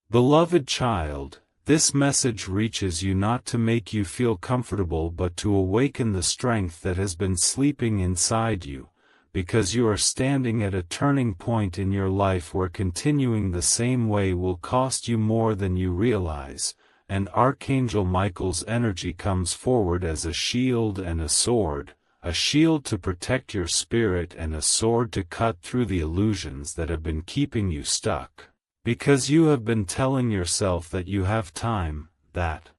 Beloved child, this message reaches you not to make you feel comfortable but to awaken the strength that has been sleeping inside you, because you are standing at a turning point in your life where continuing the same way will cost you more than you realize, and Archangel Michael's energy comes forward as a shield and a sword to protect your spirit and a sword to cut through the illusions that have been keeping you stuck. Because you have been telling yourself that you have time, that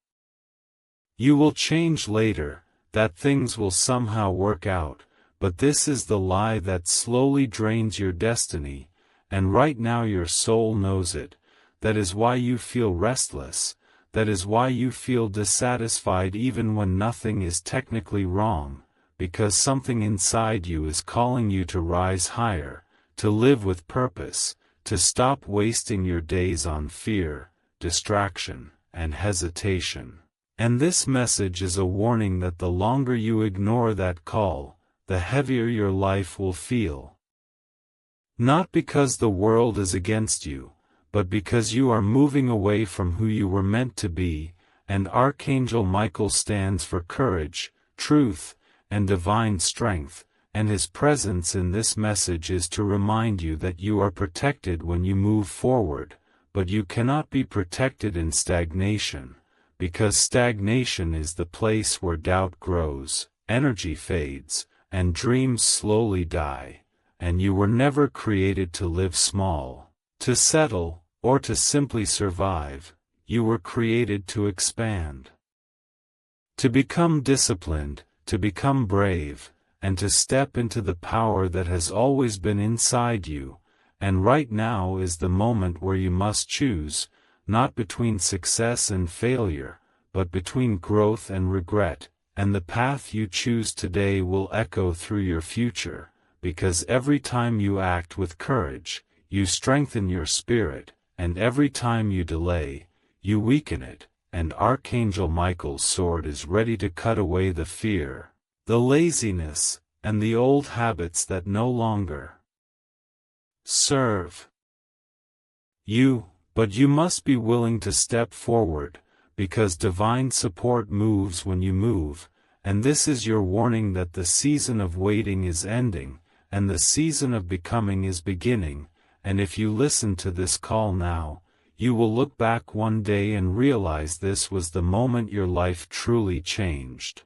you will change later, that things will somehow work out, but this is the lie that slowly drains your destiny, and right now your soul knows it. That is why you feel restless, that is why you feel dissatisfied even when nothing is technically wrong, because something inside you is calling you to rise higher, to live with purpose, to stop wasting your days on fear, distraction, and hesitation. And this message is a warning that the longer you ignore that call, the heavier your life will feel. Not because the world is against you, but because you are moving away from who you were meant to be, and Archangel Michael stands for courage, truth, and divine strength. And his presence in this message is to remind you that you are protected when you move forward, but you cannot be protected in stagnation, because stagnation is the place where doubt grows, energy fades, and dreams slowly die, and you were never created to live small, to settle, or to simply survive. You were created to expand, to become disciplined, to become brave, and to step into the power that has always been inside you, and right now is the moment where you must choose, not between success and failure, but between growth and regret, and the path you choose today will echo through your future, because every time you act with courage, you strengthen your spirit, and every time you delay, you weaken it, and Archangel Michael's sword is ready to cut away the fear, the laziness, and the old habits that no longer serve you, but you must be willing to step forward, because divine support moves when you move, and this is your warning that the season of waiting is ending, and the season of becoming is beginning, and if you listen to this call now, you will look back one day and realize this was the moment your life truly changed.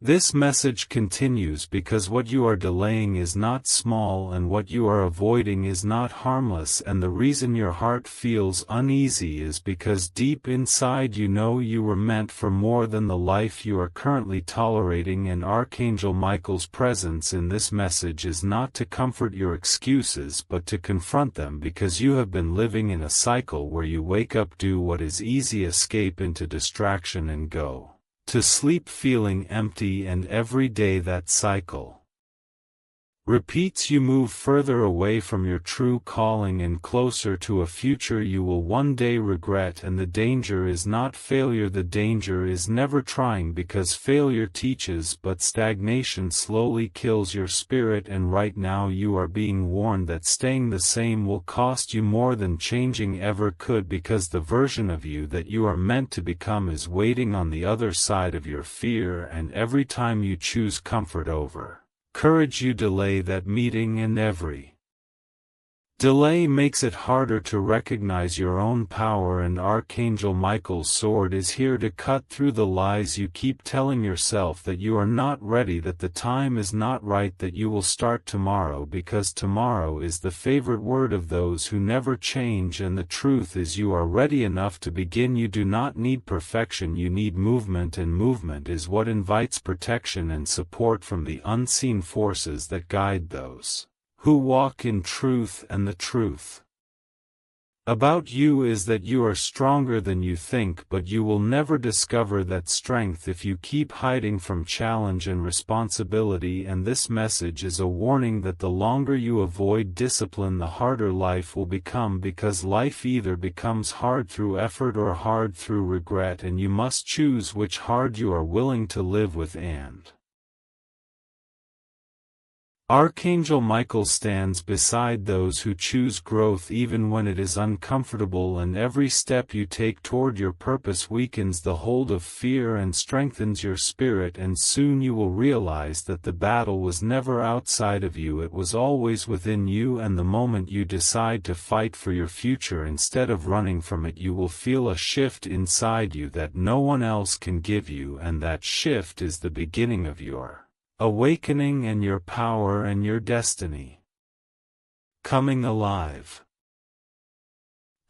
This message continues because what you are delaying is not small and what you are avoiding is not harmless, and the reason your heart feels uneasy is because deep inside you know you were meant for more than the life you are currently tolerating, and Archangel Michael's presence in this message is not to comfort your excuses but to confront them, because you have been living in a cycle where you wake up, do what is easy, escape into distraction, and go to sleep feeling empty, and every day that cycle repeats. You move further away from your true calling and closer to a future you will one day regret, and the danger is not failure, the danger is never trying, because failure teaches but stagnation slowly kills your spirit, and right now you are being warned that staying the same will cost you more than changing ever could, because the version of you that you are meant to become is waiting on the other side of your fear, and every time you choose comfort over courage you delay that meeting, and every delay makes it harder to recognize your own power, and Archangel Michael's sword is here to cut through the lies you keep telling yourself, that you are not ready, that the time is not right, that you will start tomorrow, because tomorrow is the favorite word of those who never change, and the truth is you are ready enough to begin. You do not need perfection, you need movement, and movement is what invites protection and support from the unseen forces that guide those who walk in truth, and the truth about you is that you are stronger than you think, but you will never discover that strength if you keep hiding from challenge and responsibility, and this message is a warning that the longer you avoid discipline the harder life will become, because life either becomes hard through effort or hard through regret, and you must choose which hard you are willing to live with. And Archangel Michael stands beside those who choose growth even when it is uncomfortable, and every step you take toward your purpose weakens the hold of fear and strengthens your spirit, and soon you will realize that the battle was never outside of you, it was always within you, and the moment you decide to fight for your future instead of running from it, you will feel a shift inside you that no one else can give you, and that shift is the beginning of your awakening and your power and your destiny coming alive.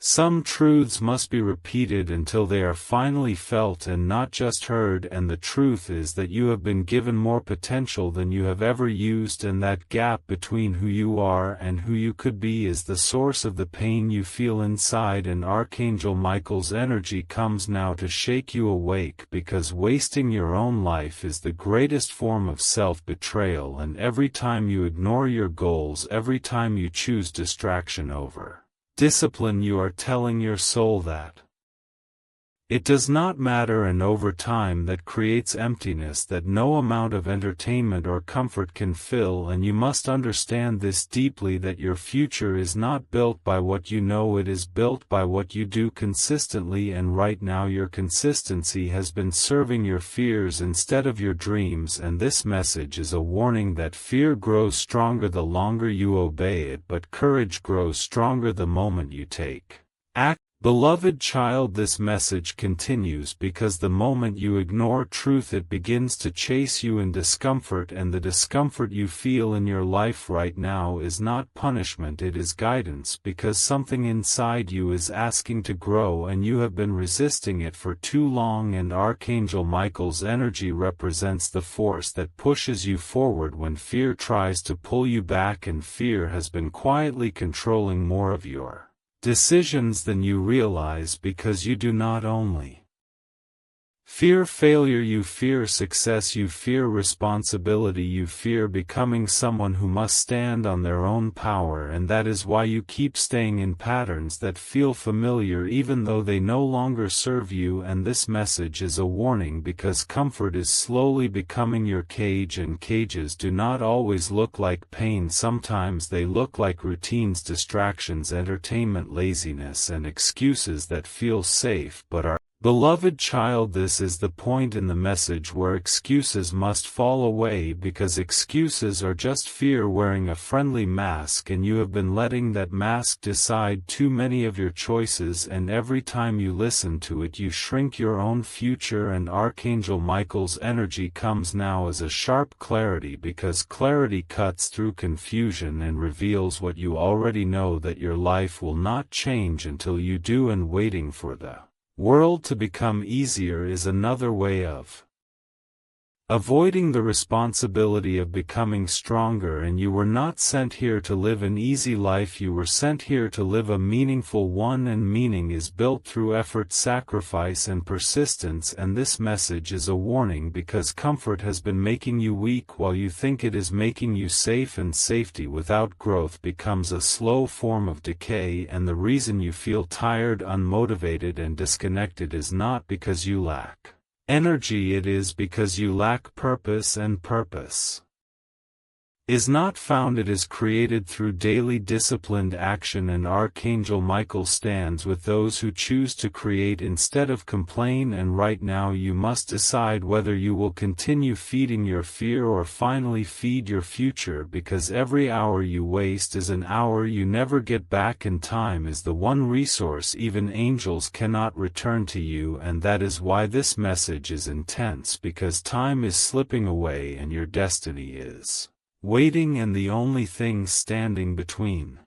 Some truths must be repeated until they are finally felt and not just heard, and the truth is that you have been given more potential than you have ever used, and that gap between who you are and who you could be is the source of the pain you feel inside, and Archangel Michael's energy comes now to shake you awake, because wasting your own life is the greatest form of self-betrayal, and every time you ignore your goals, every time you choose distraction over discipline, you are telling your soul that it does not matter, and over time that creates emptiness that no amount of entertainment or comfort can fill. And you must understand this deeply, that your future is not built by what you know, it is built by what you do consistently, and right now your consistency has been serving your fears instead of your dreams, and this message is a warning that fear grows stronger the longer you obey it, but courage grows stronger the moment you take action. Beloved child, this message continues because the moment you ignore truth, it begins to chase you in discomfort, and the discomfort you feel in your life right now is not punishment, it is guidance, because something inside you is asking to grow and you have been resisting it for too long, and Archangel Michael's energy represents the force that pushes you forward when fear tries to pull you back, and fear has been quietly controlling more of your decisions than you realize, because you do not only fear failure, you fear success, you fear responsibility, you fear becoming someone who must stand on their own power, and that is why you keep staying in patterns that feel familiar even though they no longer serve you. And this message is a warning because comfort is slowly becoming your cage, and cages do not always look like pain, sometimes they look like routines, distractions, entertainment, laziness, and excuses that feel safe but are beloved child. This is the point in the message where excuses must fall away, because excuses are just fear wearing a friendly mask, and you have been letting that mask decide too many of your choices, and every time you listen to it you shrink your own future. And Archangel Michael's energy comes now as a sharp clarity, because clarity cuts through confusion and reveals what you already know, that your life will not change until you do, and waiting for the world to become easier is another way of avoiding the responsibility of becoming stronger. And you were not sent here to live an easy life, you were sent here to live a meaningful one, and meaning is built through effort, sacrifice, and persistence. And this message is a warning because comfort has been making you weak while you think it is making you safe, and safety without growth becomes a slow form of decay. And the reason you feel tired, unmotivated, and disconnected is not because you lack energy, it is because you lack purpose, and purpose is not found, it is created through daily disciplined action. And Archangel Michael stands with those who choose to create instead of complain, and right now you must decide whether you will continue feeding your fear or finally feed your future, because every hour you waste is an hour you never get back, and time is the one resource even angels cannot return to you. And that is why this message is intense, because time is slipping away and your destiny is waiting, and the only thing standing between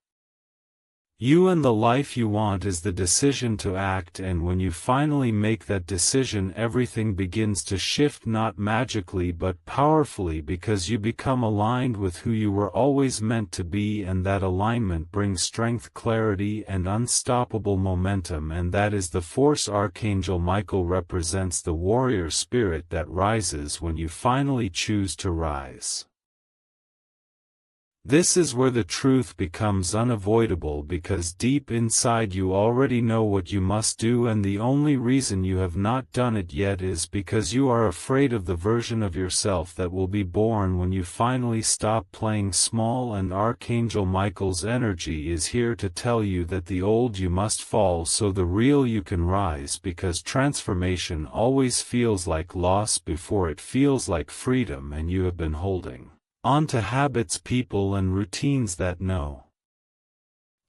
you and the life you want is the decision to act. And when you finally make that decision, everything begins to shift, not magically but powerfully, because you become aligned with who you were always meant to be, and that alignment brings strength, clarity, and unstoppable momentum. And that is the force. Archangel Michael represents the warrior spirit that rises when you finally choose to rise. This is where the truth becomes unavoidable, because deep inside you already know what you must do, and the only reason you have not done it yet is because you are afraid of the version of yourself that will be born when you finally stop playing small. And Archangel Michael's energy is here to tell you that the old you must fall so the real you can rise, because transformation always feels like loss before it feels like freedom, and you have been holding on to habits, people, and routines that no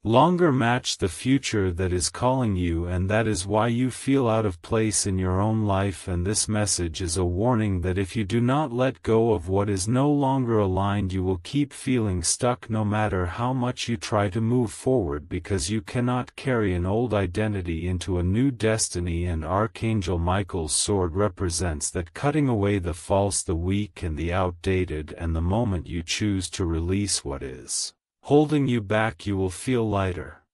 longer match the future that is calling you, and that is why you feel out of place in your own life. And this message is a warning that if you do not let go of what is no longer aligned, you will keep feeling stuck no matter how much you try to move forward, because you cannot carry an old identity into a new destiny. And Archangel Michael's sword represents that, cutting away the false, the weak, and the outdated, and the moment you choose to release what is holding you back, you will feel lighter,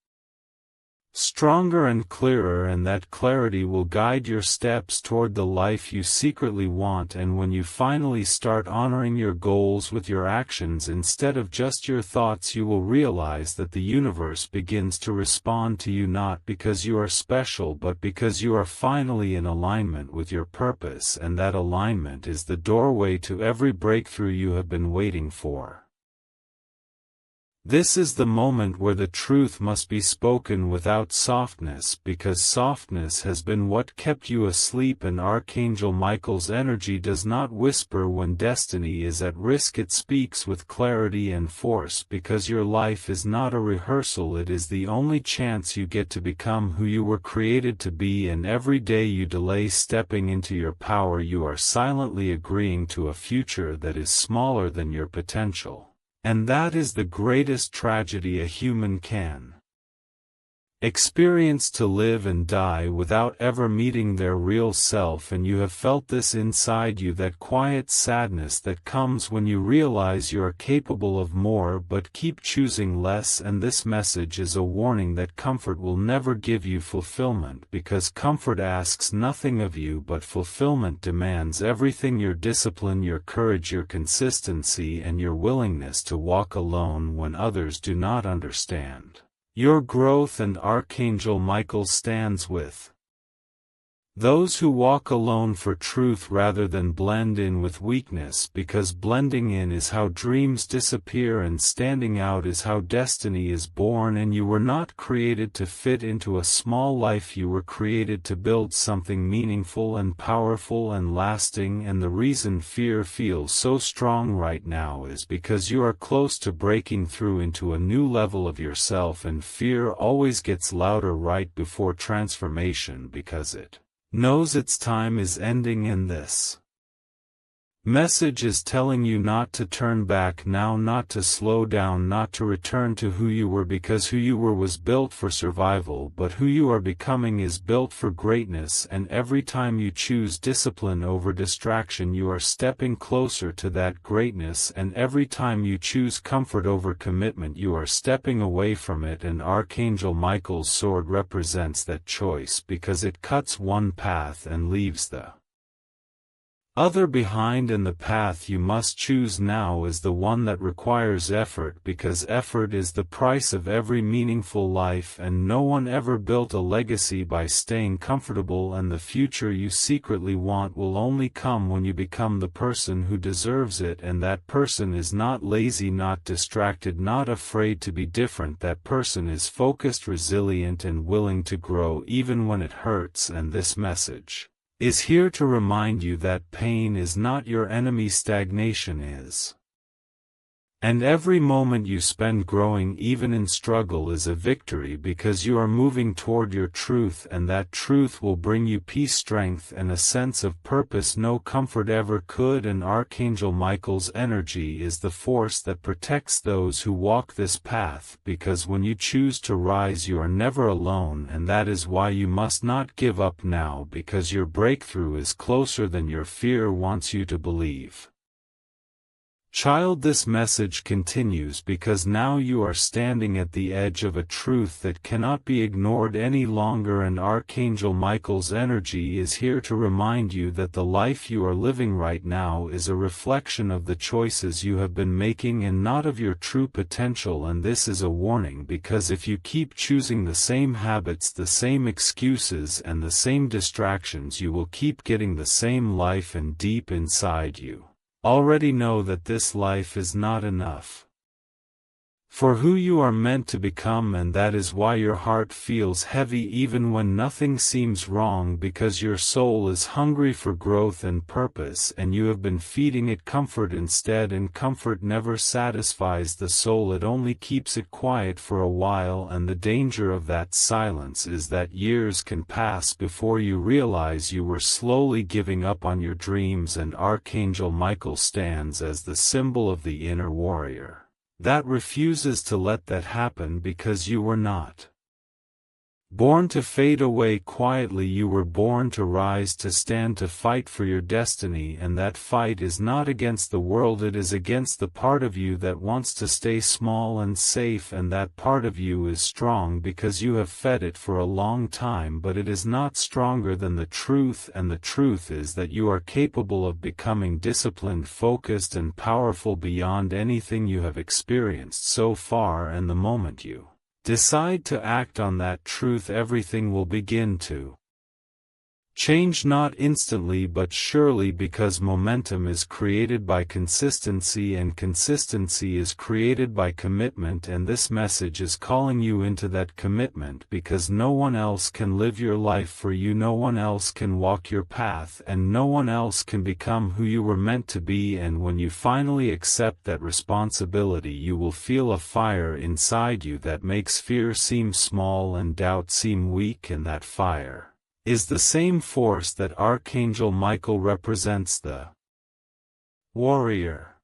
stronger, and clearer, and that clarity will guide your steps toward the life you secretly want. And when you finally start honoring your goals with your actions instead of just your thoughts, you will realize that the universe begins to respond to you, not because you are special, but because you are finally in alignment with your purpose, and that alignment is the doorway to every breakthrough you have been waiting for. This is the moment where the truth must be spoken without softness, because softness has been what kept you asleep. And Archangel Michael's energy does not whisper when destiny is at risk, it speaks with clarity and force, because your life is not a rehearsal, it is the only chance you get to become who you were created to be. And every day you delay stepping into your power, you are silently agreeing to a future that is smaller than your potential. And that is the greatest tragedy a human can experience, to live and die without ever meeting their real self. And you have felt this inside you, that quiet sadness that comes when you realize you are capable of more but keep choosing less. And this message is a warning that comfort will never give you fulfillment, because comfort asks nothing of you, but fulfillment demands everything: your discipline, your courage, your consistency, and your willingness to walk alone when others do not understand your growth. And Archangel Michael stands with those who walk alone for truth rather than blend in with weakness, because blending in is how dreams disappear, and standing out is how destiny is born. And you were not created to fit into a small life, you were created to build something meaningful and powerful and lasting. And the reason fear feels so strong right now is because you are close to breaking through into a new level of yourself, and fear always gets louder right before transformation, because it knows its time is ending. And this message is telling you not to turn back now, not to slow down, not to return to who you were, because who you were was built for survival, but who you are becoming is built for greatness. And every time you choose discipline over distraction, you are stepping closer to that greatness, and every time you choose comfort over commitment, you are stepping away from it. And Archangel Michael's sword represents that choice, because it cuts one path and leaves the other behind, and the path you must choose now is the one that requires effort, because effort is the price of every meaningful life, and no one ever built a legacy by staying comfortable. And the future you secretly want will only come when you become the person who deserves it, and that person is not lazy, not distracted, not afraid to be different. That person is focused, resilient, and willing to grow even when it hurts. And this message is here to remind you that pain is not your enemy, stagnation is. And every moment you spend growing, even in struggle, is a victory, because you are moving toward your truth, and that truth will bring you peace, strength, and a sense of purpose no comfort ever could. And Archangel Michael's energy is the force that protects those who walk this path, because when you choose to rise, you are never alone. And that is why you must not give up now, because your breakthrough is closer than your fear wants you to believe. Child, this message continues because now you are standing at the edge of a truth that cannot be ignored any longer, and Archangel Michael's energy is here to remind you that the life you are living right now is a reflection of the choices you have been making and not of your true potential. And this is a warning, because if you keep choosing the same habits, the same excuses and the same distractions, you will keep getting the same life, and deep inside you already know that this life is not enough for who you are meant to become, and that is why your heart feels heavy even when nothing seems wrong, because your soul is hungry for growth and purpose, and you have been feeding it comfort instead, and comfort never satisfies the soul, it only keeps it quiet for a while, and the danger of that silence is that years can pass before you realize you were slowly giving up on your dreams. And Archangel Michael stands as the symbol of the inner warrior that refuses to let that happen, because you were not born to fade away quietly. You were born to rise, to stand, to fight for your destiny, and that fight is not against the world, it is against the part of you that wants to stay small and safe, and that part of you is strong because you have fed it for a long time, but it is not stronger than the truth, and the truth is that you are capable of becoming disciplined, focused, and powerful beyond anything you have experienced so far, and the moment you decide to act on that truth, everything will begin to change, not instantly but surely, because momentum is created by consistency and consistency is created by commitment, and this message is calling you into that commitment, because no one else can live your life for you, no one else can walk your path, and no one else can become who you were meant to be. And when you finally accept that responsibility, you will feel a fire inside you that makes fear seem small and doubt seem weak, and that fire is the same force that Archangel Michael represents, the warrior.